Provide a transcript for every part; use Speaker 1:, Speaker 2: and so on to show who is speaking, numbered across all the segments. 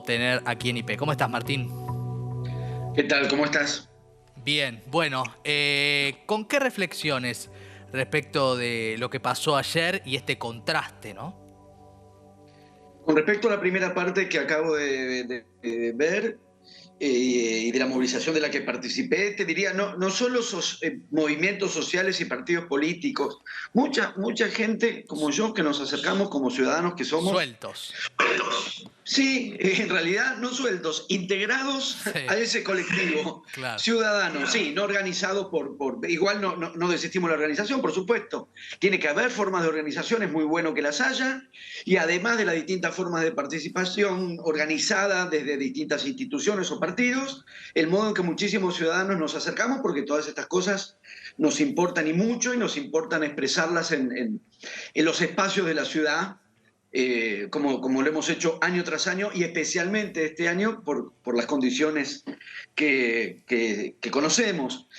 Speaker 1: Tener aquí en IP. ¿Cómo estás, Martín?
Speaker 2: ¿Qué tal? ¿Cómo estás?
Speaker 1: Bien, bueno, ¿con qué reflexiones respecto de lo que pasó ayer y este contraste, ¿no?
Speaker 2: Con respecto a la primera parte que acabo de ver y de la movilización de la que participé, te diría, no solo movimientos sociales y partidos políticos, mucha gente como yo que nos acercamos como ciudadanos que somos.
Speaker 1: Sueltos.
Speaker 2: Sí, en realidad no sueldos, integrados
Speaker 1: Sí,
Speaker 2: a ese colectivo,
Speaker 1: claro.
Speaker 2: ciudadanos, sí, no organizados igual no desistimos de la organización, por supuesto. Tiene que haber formas de organización, es muy bueno que las haya, y además de las distintas formas de participación organizada desde distintas instituciones o partidos, el modo en que muchísimos ciudadanos nos acercamos, porque todas estas cosas nos importan y mucho, y nos importan expresarlas en los espacios de la ciudad como lo hemos hecho año tras año y especialmente este año por las condiciones que conocemos.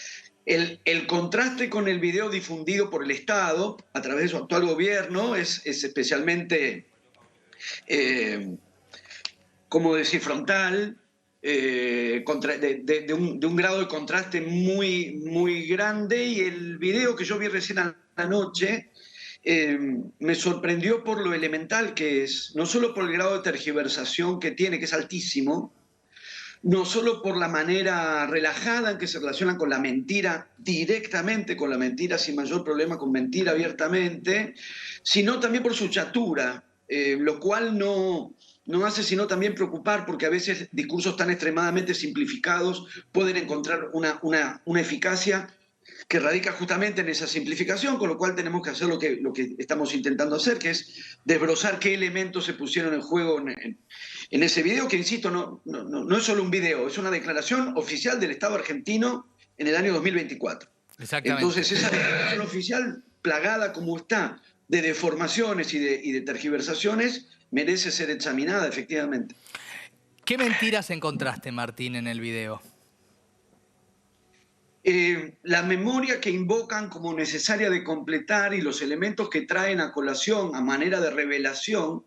Speaker 2: El contraste con el video difundido por el Estado a través de su actual gobierno es especialmente, eh, ¿cómo decir?, frontal, de un grado de contraste muy grande, y el video que yo vi recién a la noche me sorprendió por lo elemental que es, no solo por el grado de tergiversación que tiene, que es altísimo, no solo por la manera relajada en que se relacionan con la mentira directamente, con la mentira sin mayor problema, con mentira abiertamente, sino también por su chatura, lo cual no hace sino también preocupar, porque a veces discursos tan extremadamente simplificados pueden encontrar una eficacia que radica justamente en esa simplificación, con lo cual tenemos que hacer lo que estamos intentando hacer, que es desbrozar qué elementos se pusieron en juego en ese video, que insisto, no es solo un video, es una declaración oficial del Estado argentino en el año 2024.
Speaker 1: Exactamente.
Speaker 2: Entonces, esa declaración oficial, plagada como está de deformaciones y de tergiversaciones, merece ser examinada, efectivamente.
Speaker 1: ¿Qué mentiras encontraste, Martín, en el video?
Speaker 2: La memoria que invocan como necesaria de completar y los elementos que traen a colación a manera de revelación,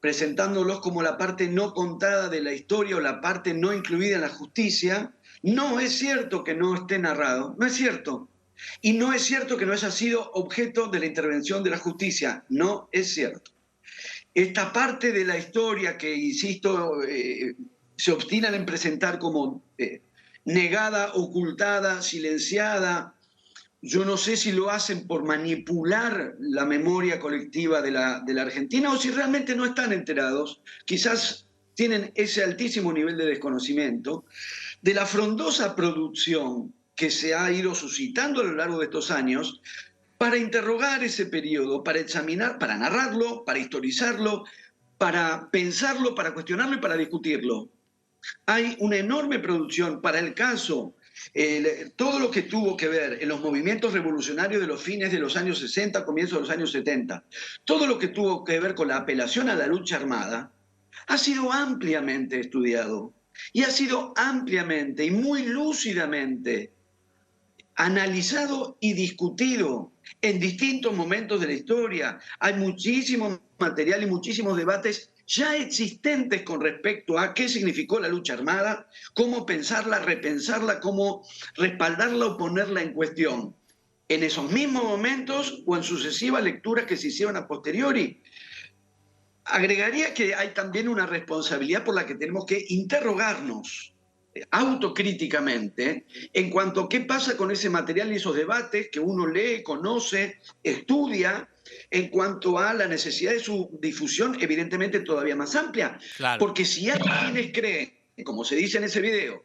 Speaker 2: presentándolos como la parte no contada de la historia o la parte no incluida en la justicia. No es cierto que no esté narrado, no es cierto. Y no es cierto que no haya sido objeto de la intervención de la justicia, no es cierto. Esta parte de la historia que, insisto, se obstinan en presentar como negada, ocultada, silenciada, yo no sé si lo hacen por manipular la memoria colectiva de la Argentina o si realmente no están enterados, quizás tienen ese altísimo nivel de desconocimiento de la frondosa producción que se ha ido suscitando a lo largo de estos años para interrogar ese periodo, para examinar, para narrarlo, para historizarlo, para pensarlo, para cuestionarlo y para discutirlo. Hay una enorme producción para el caso, todo lo que tuvo que ver en los movimientos revolucionarios de los fines de los años 60, comienzos de los años 70, todo lo que tuvo que ver con la apelación a la lucha armada, ha sido ampliamente estudiado y ha sido ampliamente y muy lúcidamente analizado y discutido en distintos momentos de la historia. Hay muchísimo material y muchísimos debates ya existentes con respecto a qué significó la lucha armada, cómo pensarla, repensarla, cómo respaldarla o ponerla en cuestión. En esos mismos momentos o en sucesivas lecturas que se hicieron a posteriori. Agregaría que hay también una responsabilidad por la que tenemos que interrogarnos autocríticamente en cuanto a qué pasa con ese material y esos debates que uno lee, conoce, estudia, en cuanto a la necesidad de su difusión evidentemente todavía más amplia.
Speaker 1: Claro.
Speaker 2: Porque si hay quienes creen, como se dice en ese video,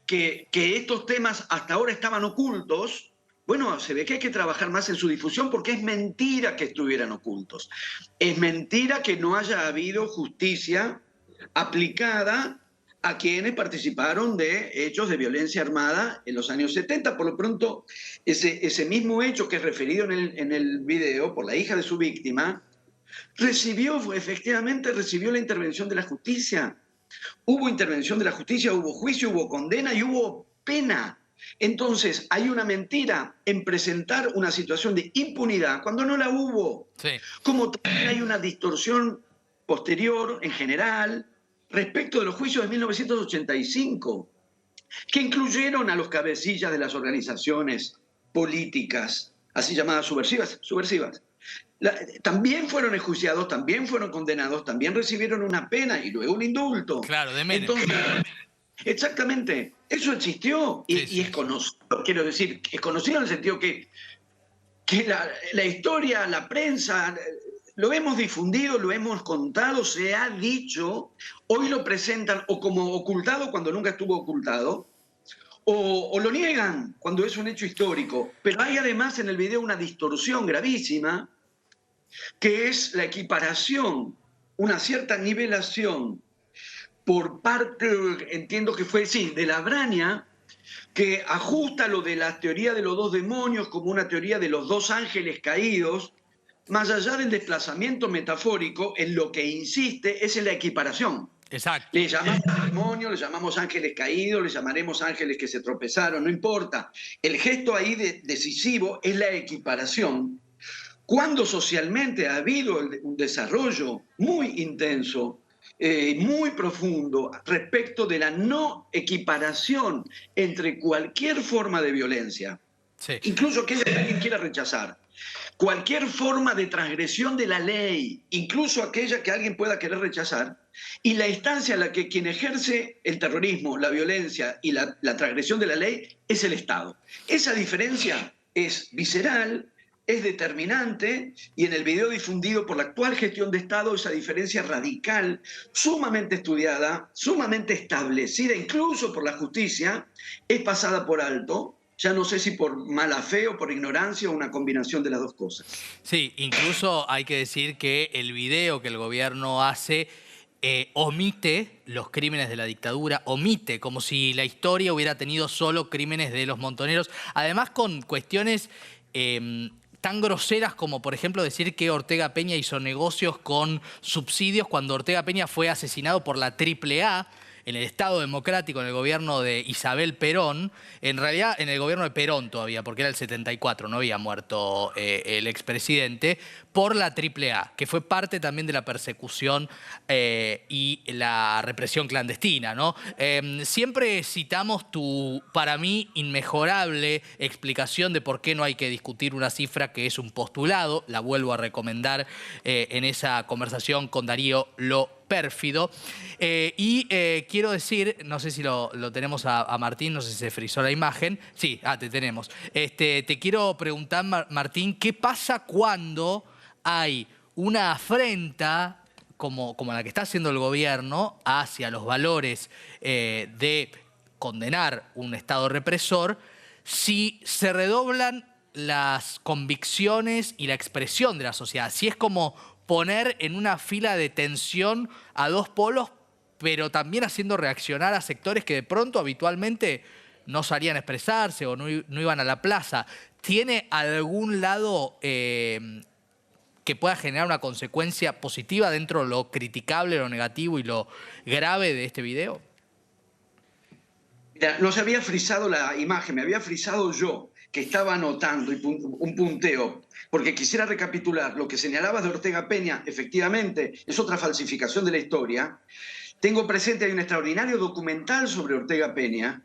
Speaker 2: que estos temas hasta ahora estaban ocultos, bueno, se ve que hay que trabajar más en su difusión, porque es mentira que estuvieran ocultos. Es mentira que no haya habido justicia aplicada a quienes participaron de hechos de violencia armada en los años 70. Por lo pronto, ese mismo hecho que es referido en el video por la hija de su víctima, efectivamente recibió la intervención de la justicia. Hubo intervención de la justicia, hubo juicio, hubo condena y hubo pena. Entonces, hay una mentira en presentar una situación de impunidad cuando no la hubo.
Speaker 1: Sí.
Speaker 2: Como también hay una distorsión posterior, en general, respecto de los juicios de 1985, que incluyeron a los cabecillas de las organizaciones políticas, así llamadas subversivas. También fueron enjuiciados, también fueron condenados, también recibieron una pena y luego un indulto.
Speaker 1: Claro, de Menem.
Speaker 2: Entonces, exactamente, eso existió y es conocido, quiero decir, es conocido en el sentido que la historia, la prensa, lo hemos difundido, lo hemos contado, se ha dicho, hoy lo presentan o como ocultado cuando nunca estuvo ocultado, o lo niegan cuando es un hecho histórico. Pero hay además en el video una distorsión gravísima, que es la equiparación, una cierta nivelación por parte, entiendo que fue, sí, de la Braña, que ajusta lo de la teoría de los dos demonios como una teoría de los dos ángeles caídos, más allá del desplazamiento metafórico, en lo que insiste es en la equiparación.
Speaker 1: Exacto.
Speaker 2: Le llamamos demonios, le llamamos ángeles caídos, le llamaremos ángeles que se tropezaron, no importa. El gesto ahí decisivo es la equiparación. Cuando socialmente ha habido un desarrollo muy intenso, muy profundo respecto de la no equiparación entre cualquier forma de violencia, sí, incluso aquella que alguien quiera rechazar, cualquier forma de transgresión de la ley, incluso aquella que alguien pueda querer rechazar, y la instancia en la que quien ejerce el terrorismo, la violencia y la transgresión de la ley es el Estado. Esa diferencia es visceral, es determinante, y en el video difundido por la actual gestión de Estado, esa diferencia radical, sumamente estudiada, sumamente establecida, incluso por la justicia, es pasada por alto. Ya no sé si por mala fe o por ignorancia o una combinación de las dos cosas.
Speaker 1: Sí, incluso hay que decir que el video que el gobierno hace omite los crímenes de la dictadura, omite como si la historia hubiera tenido solo crímenes de los montoneros, además con cuestiones tan groseras como, por ejemplo, decir que Ortega Peña hizo negocios con subsidios cuando Ortega Peña fue asesinado por la AAA en el Estado Democrático, en el gobierno de Isabel Perón, en realidad en el gobierno de Perón todavía, porque era el 74, no había muerto el expresidente, por la AAA, que fue parte también de la persecución y la represión clandestina, ¿no? Siempre citamos tu, para mí, inmejorable explicación de por qué no hay que discutir una cifra que es un postulado, la vuelvo a recomendar en esa conversación con Darío Lo Pérfido. Quiero decir, no sé si lo tenemos a Martín, no sé si se frizó la imagen. Sí, te tenemos. Te quiero preguntar, Martín, ¿qué pasa cuando hay una afrenta como la que está haciendo el gobierno hacia los valores de condenar un Estado represor, si se redoblan las convicciones y la expresión de la sociedad? Si es como poner en una fila de tensión a dos polos, pero también haciendo reaccionar a sectores que de pronto habitualmente no salían a expresarse o no iban a la plaza. ¿Tiene algún lado que pueda generar una consecuencia positiva dentro de lo criticable, lo negativo y lo grave de este video?
Speaker 2: Mira, no se había frizado la imagen, me había frizado yo, que estaba anotando un punteo, porque quisiera recapitular lo que señalabas de Ortega Peña. Efectivamente, es otra falsificación de la historia. Tengo presente, hay un extraordinario documental sobre Ortega Peña,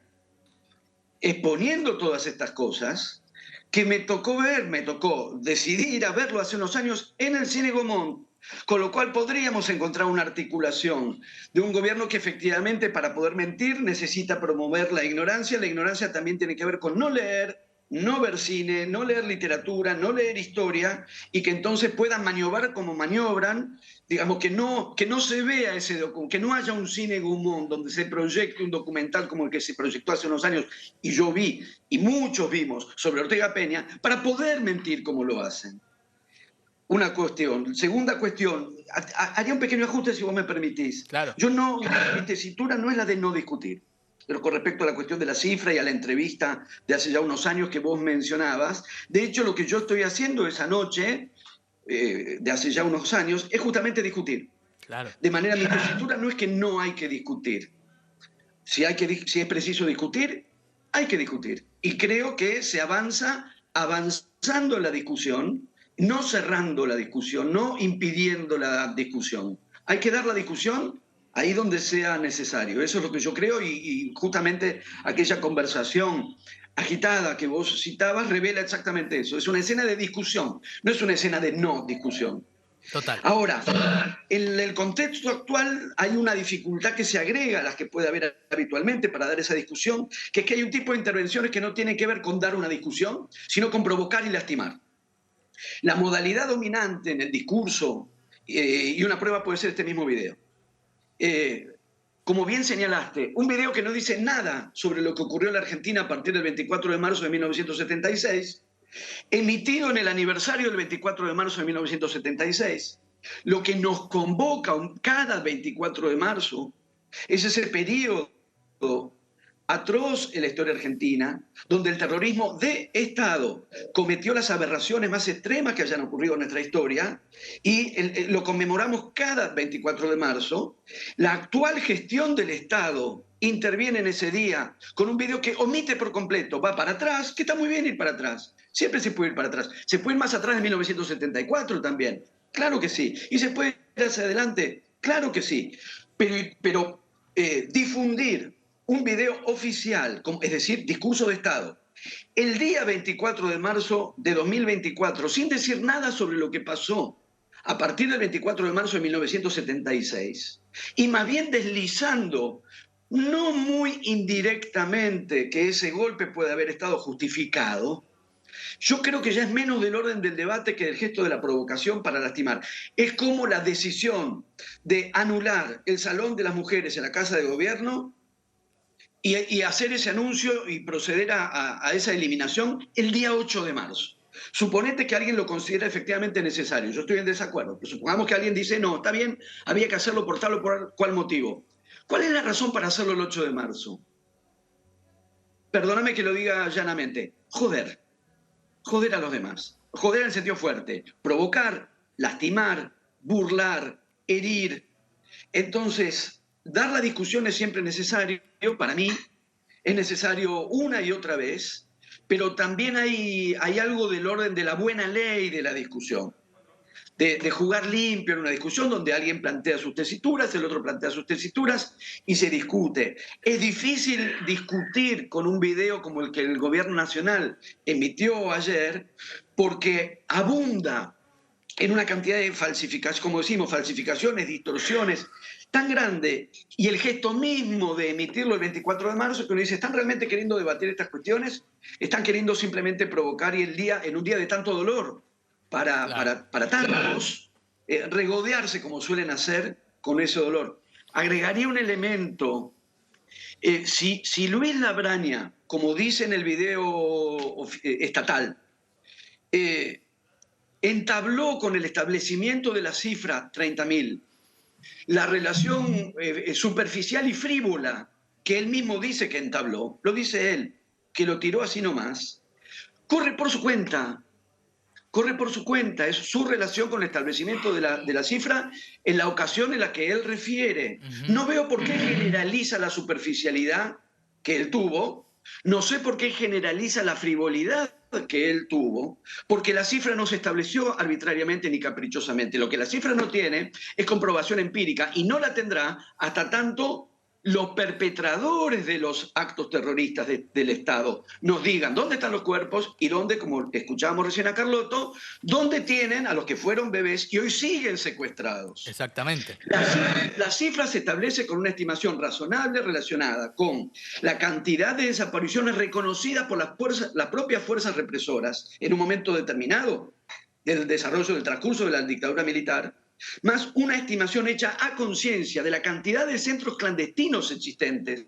Speaker 2: exponiendo todas estas cosas, que me tocó decidir a verlo hace unos años en el Cine Gaumont, con lo cual podríamos encontrar una articulación de un gobierno que efectivamente para poder mentir necesita promover la ignorancia. La ignorancia también tiene que ver con no leer, no ver cine, no leer literatura, no leer historia, y que entonces puedan maniobrar como maniobran, digamos, que no se vea ese documento, que no haya un Cine Gaumont donde se proyecte un documental como el que se proyectó hace unos años, y yo vi, y muchos vimos, sobre Ortega Peña, para poder mentir como lo hacen. Una cuestión. Segunda cuestión, haría un pequeño ajuste si vos me permitís.
Speaker 1: Claro.
Speaker 2: Mi tesitura no es la de no discutir. Pero con respecto a la cuestión de la cifra y a la entrevista de hace ya unos años que vos mencionabas, de hecho lo que yo estoy haciendo esa noche, de hace ya unos años, es justamente discutir.
Speaker 1: Claro.
Speaker 2: De manera, mi tesitura no es que no hay que discutir. Si es preciso discutir, hay que discutir. Y creo que se avanzando en la discusión, no cerrando la discusión, no impidiendo la discusión. Hay que dar la discusión ahí donde sea necesario. Eso es lo que yo creo y justamente aquella conversación agitada que vos citabas revela exactamente eso. Es una escena de discusión, no es una escena de no discusión.
Speaker 1: Total.
Speaker 2: Ahora, en el contexto actual hay una dificultad que se agrega a las que puede haber habitualmente para dar esa discusión, que es que hay un tipo de intervenciones que no tienen que ver con dar una discusión, sino con provocar y lastimar. La modalidad dominante en el discurso, y una prueba puede ser este mismo video. Como bien señalaste, un video que no dice nada sobre lo que ocurrió en la Argentina a partir del 24 de marzo de 1976, emitido en el aniversario del 24 de marzo de 1976, lo que nos convoca cada 24 de marzo es ese periodo atroz en la historia argentina, donde el terrorismo de Estado cometió las aberraciones más extremas que hayan ocurrido en nuestra historia, y lo conmemoramos cada 24 de marzo. La actual gestión del Estado interviene en ese día con un video que omite por completo, va para atrás, que está muy bien ir para atrás, siempre se puede ir para atrás, se puede ir más atrás de 1974 también, claro que sí, y se puede ir hacia adelante, claro que sí, pero difundir un video oficial, es decir, discurso de Estado, el día 24 de marzo de 2024, sin decir nada sobre lo que pasó a partir del 24 de marzo de 1976, y más bien deslizando, no muy indirectamente, que ese golpe puede haber estado justificado, yo creo que ya es menos del orden del debate que del gesto de la provocación para lastimar. Es como la decisión de anular el Salón de las Mujeres en la Casa de Gobierno y hacer ese anuncio y proceder a esa eliminación el día 8 de marzo. Suponete que alguien lo considera efectivamente necesario. Yo estoy en desacuerdo, pero supongamos que alguien dice, no, está bien, había que hacerlo por tal o por cual motivo. ¿Cuál es la razón para hacerlo el 8 de marzo? Perdóname que lo diga llanamente. Joder. Joder a los demás. Joder en el sentido fuerte. Provocar, lastimar, burlar, herir. Entonces, dar la discusión es siempre necesario, para mí, es necesario una y otra vez, pero también hay algo del orden de la buena ley de la discusión. De jugar limpio en una discusión donde alguien plantea sus tesituras, el otro plantea sus tesituras y se discute. Es difícil discutir con un video como el que el gobierno nacional emitió ayer porque abunda en una cantidad de falsificaciones, como decimos, falsificaciones, distorsiones tan grande, y el gesto mismo de emitirlo el 24 de marzo, que uno dice, ¿están realmente queriendo debatir estas cuestiones? ¿Están queriendo simplemente provocar y en un día de tanto dolor para tantos, regodearse como suelen hacer con ese dolor? Agregaría un elemento. Si Luis Labraña, como dice en el video estatal, entabló con el establecimiento de la cifra 30.000 la relación superficial y frívola que él mismo dice que entabló, lo dice él, que lo tiró así nomás, corre por su cuenta, es su relación con el establecimiento de la cifra en la ocasión en la que él refiere. No veo por qué generaliza la superficialidad que él tuvo, no sé por qué generaliza la frivolidad que él tuvo, porque la cifra no se estableció arbitrariamente ni caprichosamente. Lo que la cifra no tiene es comprobación empírica y no la tendrá hasta tanto los perpetradores de los actos terroristas del Estado nos digan dónde están los cuerpos y dónde, como escuchábamos recién a Carlotto, dónde tienen a los que fueron bebés y hoy siguen secuestrados.
Speaker 1: Exactamente.
Speaker 2: La cifra se establece con una estimación razonable relacionada con la cantidad de desapariciones reconocidas por las propias fuerzas represoras en un momento determinado del desarrollo del transcurso de la dictadura militar, más una estimación hecha a conciencia de la cantidad de centros clandestinos existentes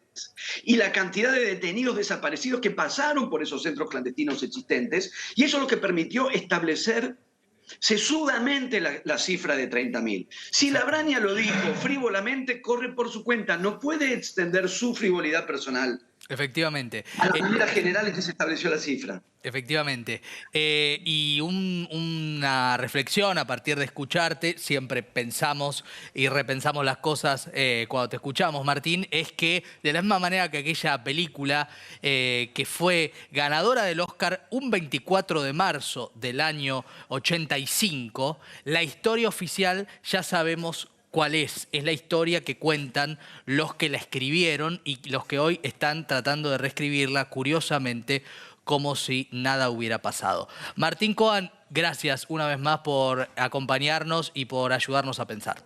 Speaker 2: y la cantidad de detenidos desaparecidos que pasaron por esos centros clandestinos existentes, y eso es lo que permitió establecer sesudamente la cifra de 30.000. Si Labraña lo dijo frívolamente, corre por su cuenta, no puede extender su frivolidad personal
Speaker 1: Efectivamente.
Speaker 2: a la manera general en que se estableció la cifra.
Speaker 1: Efectivamente. Y una reflexión a partir de escucharte, siempre pensamos y repensamos las cosas cuando te escuchamos, Martín, es que de la misma manera que aquella película que fue ganadora del Oscar un 24 de marzo del año 85, la historia oficial ya sabemos cuál es. Es la historia que cuentan los que la escribieron y los que hoy están tratando de reescribirla, curiosamente, como si nada hubiera pasado. Martín Cohen, gracias una vez más por acompañarnos y por ayudarnos a pensar.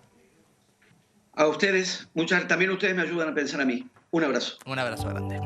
Speaker 2: A ustedes, también ustedes me ayudan a pensar a mí. Un abrazo.
Speaker 1: Un abrazo grande.